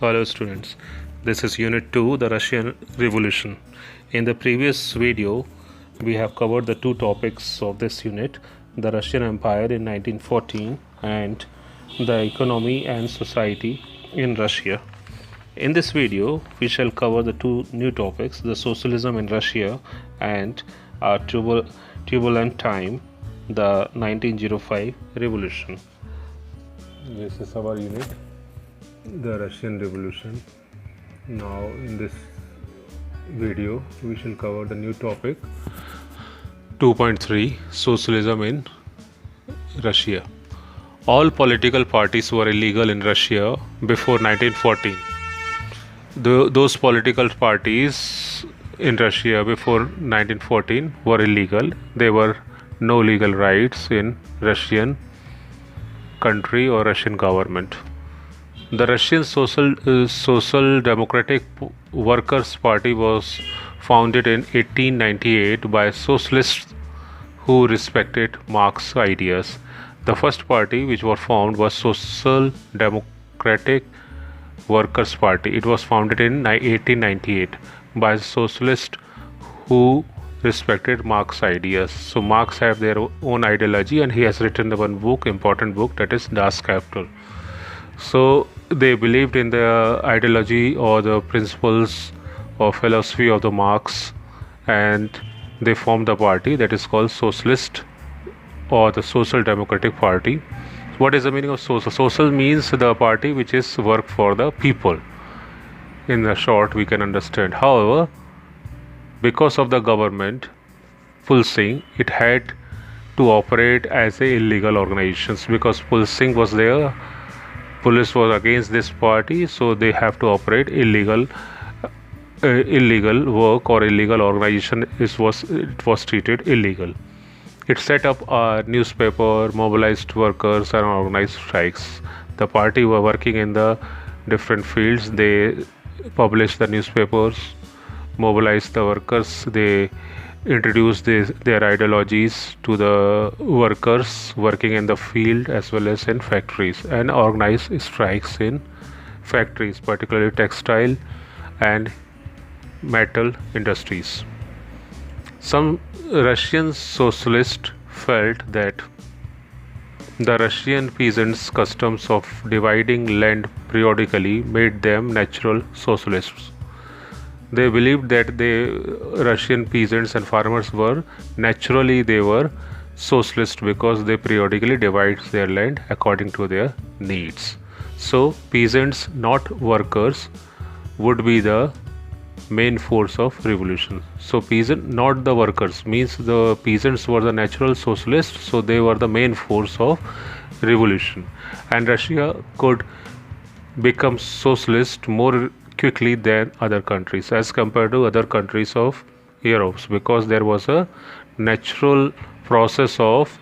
Hello students, this is Unit 2, the Russian Revolution. In the previous video, we have covered the two topics of this unit, the Russian Empire in 1914 and the economy and society in Russia. In this video, we shall cover the two new topics, the socialism in Russia and our turbulent time, the 1905 revolution. This is our unit, the Russian Revolution. Now in this video we shall cover the new topic 2.3, socialism in Russia. All political parties were illegal in Russia before 1914. Those political parties in Russia before 1914 were illegal. There were no legal rights in Russian country or Russian government. The Russian Social Democratic Workers' Party was founded in 1898 by socialists who respected Marx's ideas. The first party which was formed was Social Democratic Workers' Party. It was founded in 1898 by socialists who respected Marx's ideas. So Marx have their own ideology, and he has written the one book, important book, that is Das Kapital. So they believed in the ideology or the principles or philosophy of the Marx, and they formed the party that is called Socialist or the Social Democratic Party. What is the meaning of social? Social means the party which is work for the people. In the short, we can understand. However, because of the government pulsing, it had to operate as a illegal organizations, because pulsing was there. Police was against this party, so they have to operate illegal work or illegal organization. It was treated illegal. It set up a newspaper, mobilized workers and organized strikes. The party were working in the different fields. They published the newspapers, mobilized the workers. They introduced their ideologies to the workers working in the field as well as in factories, and organized strikes in factories, particularly textile and metal industries. Some Russian socialists felt that the Russian peasants' customs of dividing land periodically made them natural socialists. They believed that the Russian peasants and farmers were socialist because they periodically divide their land according to their needs. So peasants, not workers, would be the main force of revolution. So peasant, not the workers, means the peasants were the natural socialists, so they were the main force of revolution. And Russia could become socialist more quickly than other countries as compared to other countries of Europe, because there was a natural process of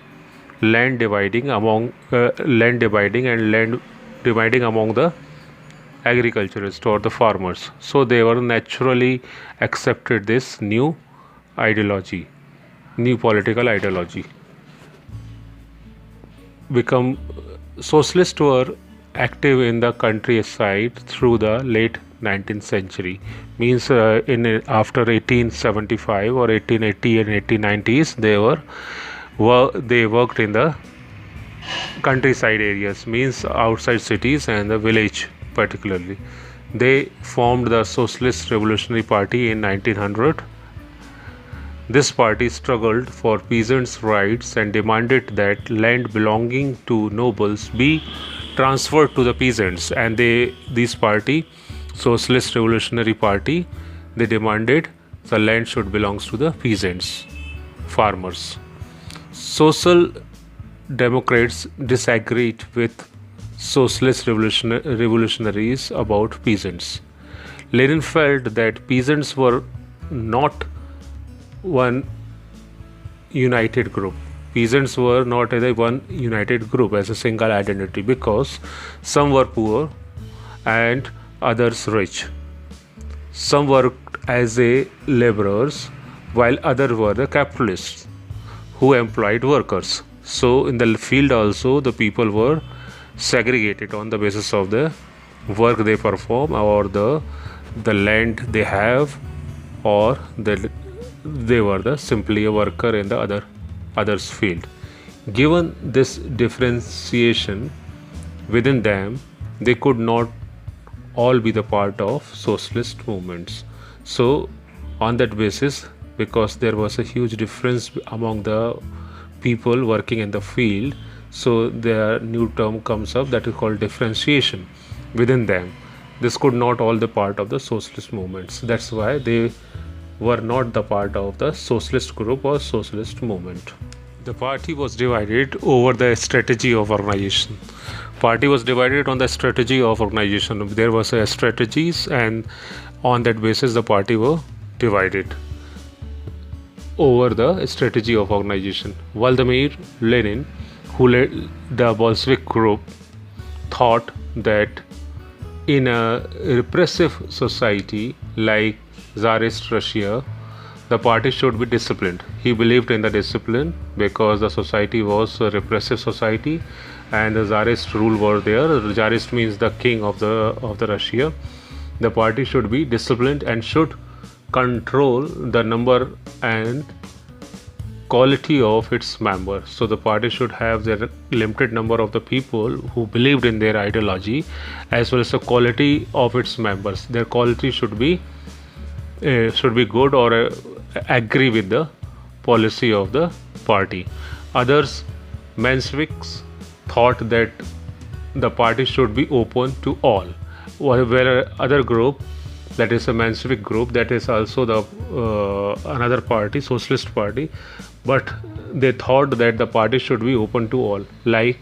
land dividing among the agriculturists or the farmers. So they were naturally accepted this new ideology, new political ideology. Socialists were active in the countryside through the late 19th century, means after 1875 or 1880 and 1890s they worked in the countryside areas, means outside cities and the village. Particularly, they formed the Socialist Revolutionary Party in 1900. This party struggled for peasants' rights and demanded that land belonging to nobles be transferred to the peasants. And this party, Socialist Revolutionary Party, they demanded the land should belong to the peasants, farmers. Social Democrats disagreed with socialist revolutionaries about peasants. Lenin felt that peasants were not one united group. Peasants were not one united group as a single identity, because some were poor and others rich. Some worked as a laborers while others were the capitalists who employed workers. So in the field also the people were segregated on the basis of the work they perform, or the land they have, or they were simply a worker in the others field. Given this differentiation within them, they could not all be the part of socialist movements. So on that basis, because there was a huge difference among the people working in the field, so the new term comes up that is called differentiation within them. This could not all the part of the socialist movements. That's why they were not the part of the socialist group or socialist movement. The party was divided over the strategy of organization. Party was divided on the strategy of organization. There was a strategies, and on that basis the party were divided over the strategy of organization. Vladimir Lenin, who led the Bolshevik group, thought that in a repressive society like Tsarist Russia, the party should be disciplined. He believed in the discipline because the society was a repressive society and the Tsarist rule were there. The Tsarist means the king of the Russia. The party should be disciplined and should control the number and quality of its members. So the party should have the limited number of the people who believed in their ideology, as well as the quality of its members. Their quality should be good or agree with the policy of the party. Others, Mensheviks, thought that the party should be open to all. Where other group, that is a Menshevik group, that is also the another party, socialist party, but they thought that the party should be open to all, like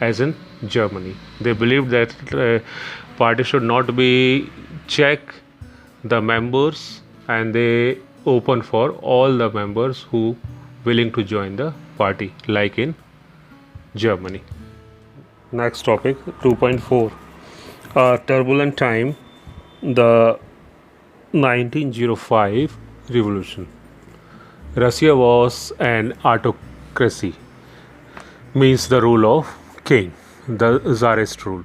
as in Germany. They believed that party should not be check the members, and they open for all the members who willing to join the party, like in Germany. Next topic, 2.4. A turbulent time, the 1905 revolution. Russia was an autocracy, means the rule of king, the Tsarist rule.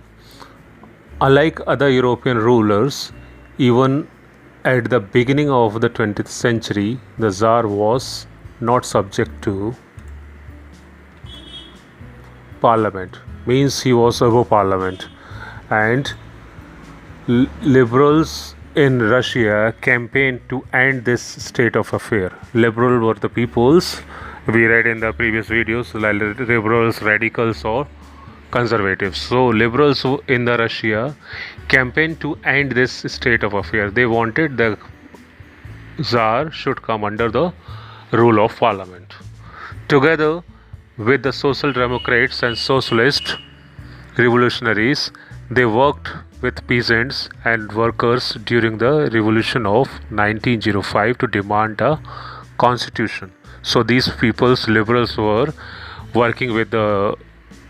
Unlike other European rulers, even at the beginning of the 20th century, the Tsar was not subject to parliament, means he was above parliament, and liberals in Russia campaigned to end this state of affair. Liberal were the peoples we read in the previous videos, like liberals, radicals, or conservatives. So liberals in the Russia campaigned to end this state of affair. They wanted the Tsar should come under the rule of parliament. Together with the social democrats and socialist revolutionaries, they worked with peasants and workers during the revolution of 1905 to demand a constitution. So these people's liberals were working with the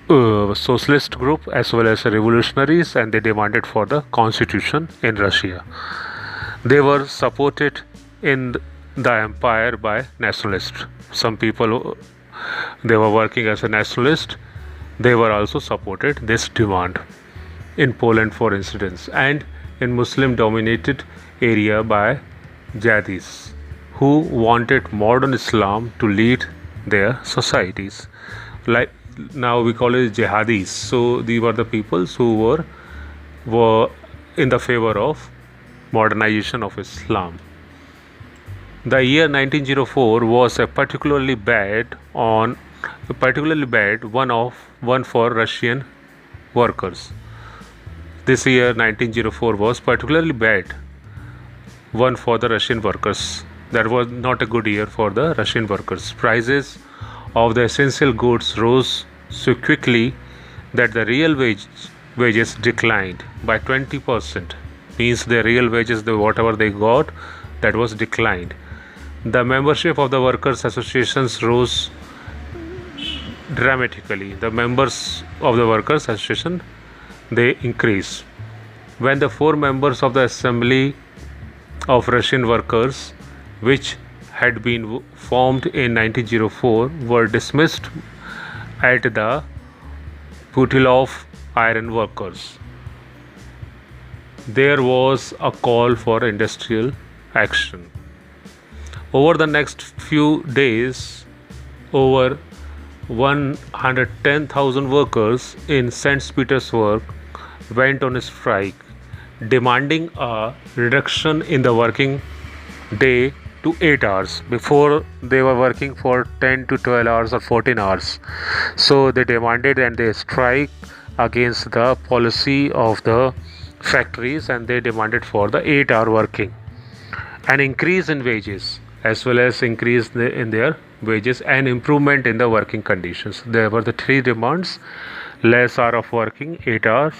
socialist group as well as revolutionaries, and they demanded for the constitution in Russia. They were supported in the empire by nationalists. Some people, they were working as a nationalist, they were also supported this demand in Poland, for instance, and in Muslim dominated area by Jadis, who wanted modern Islam to lead their societies. Like now we call it jihadis. So these were the peoples who were in the favor of modernization of Islam. The year 1904 was a particularly bad one for Russian workers. This year 1904 was particularly bad one for the Russian workers. That was not a good year for the Russian workers. Prices of the essential goods rose so quickly that the real wages declined by 20%. Means the real wages, whatever they got, that was declined. The membership of the workers' associations rose dramatically. The members of the workers' association, they increased. When the 4 members of the Assembly of Russian Workers, which had been formed in 1904, were dismissed at the Putilov Iron Workers. there was a call for industrial action. Over the next few days, over 110,000 workers in St. Petersburg went on a strike, demanding a reduction in the working day to 8 hours. Before, they were working for 10 to 12 hours or 14 hours. So they demanded and they strike against the policy of the factories, and they demanded for the 8-hour working, an increase in wages as well as increase in their wages and improvement in the working conditions. There were the three demands: less hour of working, 8 hours,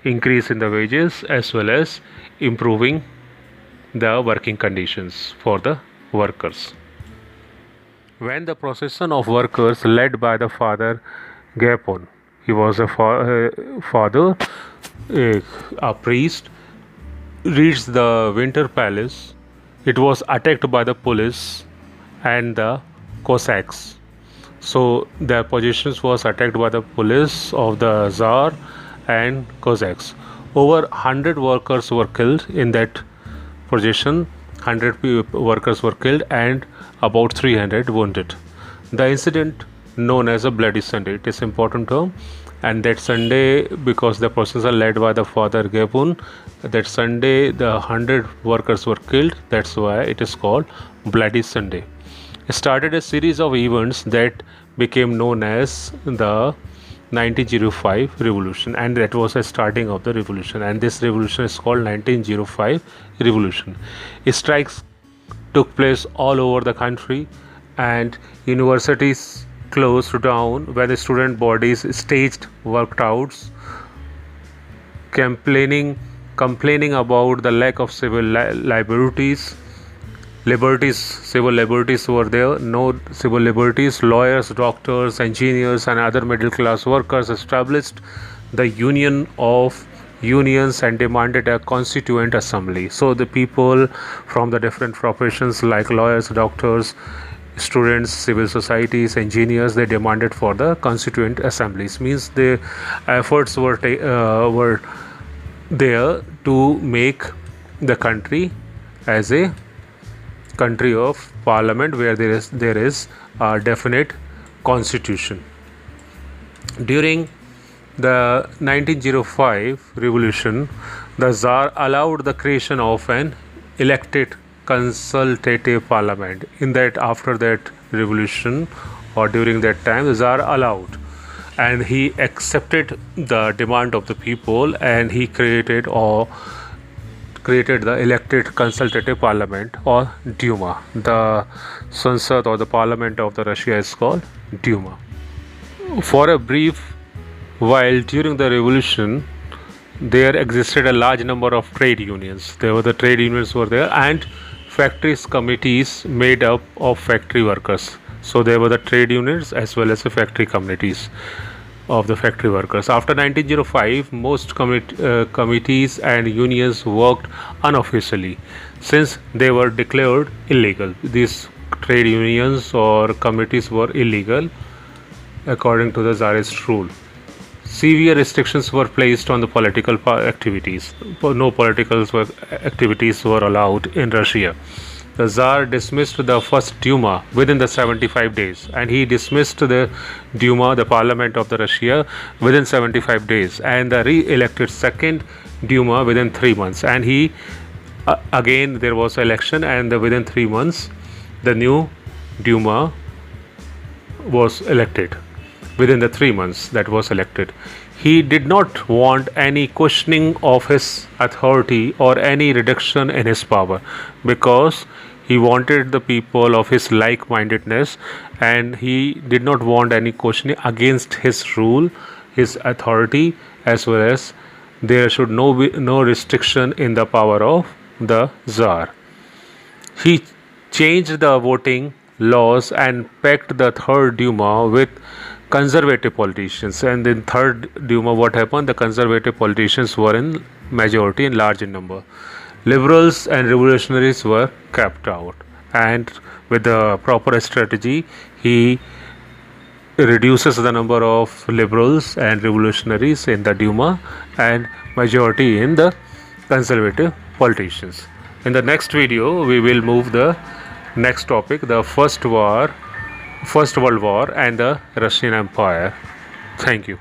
increase in the wages, as well as improving the working conditions for the workers. When the procession of workers led by the father Gapon, he was a father, a, a priest, reached the Winter Palace, it was attacked by the police and the Cossacks. So their positions was attacked by the police of the Tsar and Cossacks. Over 100 workers were killed in that position. 100 workers were killed and about 300 wounded. The incident known as a Bloody Sunday. It is important term. And that Sunday, because the processes are led by the father Gapon, that Sunday the 100 workers were killed. That's why it is called Bloody Sunday. It started a series of events that became known as the 1905 revolution, and that was the starting of the revolution, and this revolution is called 1905 revolution. Strikes took place all over the country, and universities closed down when the student bodies staged workouts, complaining about the lack of civil liberties. Civil liberties were there, no civil liberties. Lawyers, doctors, engineers, and other middle class workers established the Union of Unions and demanded a constituent assembly. So the people from the different professions like lawyers, doctors, students, civil societies, engineers, they demanded for the constituent assemblies. Means the efforts were there to make the country as a country of parliament where there is a definite constitution. During the 1905 revolution, the Tsar allowed the creation of an elected consultative parliament. In that, after that revolution or during that time, the Tsar allowed, and he accepted the demand of the people, and he created the elected consultative parliament or Duma. The Sansad or the parliament of the Russia is called Duma. For a brief while during the revolution, there existed a large number of trade unions. The trade unions were there, and factories committees made up of factory workers. So there were the trade unions as well as the factory committees of the factory workers. After 1905, most committees and unions worked unofficially since they were declared illegal. These trade unions or committees were illegal according to the Tsarist rule. Severe restrictions were placed on the political activities. No political activities were allowed in Russia. The Tsar dismissed the first Duma within the 75 days, and he dismissed the Duma, the parliament of the Russia, within 75 days, and the re-elected second Duma within 3 months. And he again there was an election, and within 3 months the new Duma was elected. Within the 3 months that was elected, he did not want any questioning of his authority or any reduction in his power, because he wanted the people of his like-mindedness, and he did not want any questioning against his rule, his authority, as well as there should be no restriction in the power of the Tsar. He changed the voting laws and packed the third Duma with conservative politicians. And in third Duma, what happened? The conservative politicians were in majority, in large in number. Liberals and revolutionaries were kept out, and with the proper strategy, he reduces the number of liberals and revolutionaries in the Duma and majority in the conservative politicians. In the next video, we will move the next topic, the First World War and the Russian Empire. Thank you.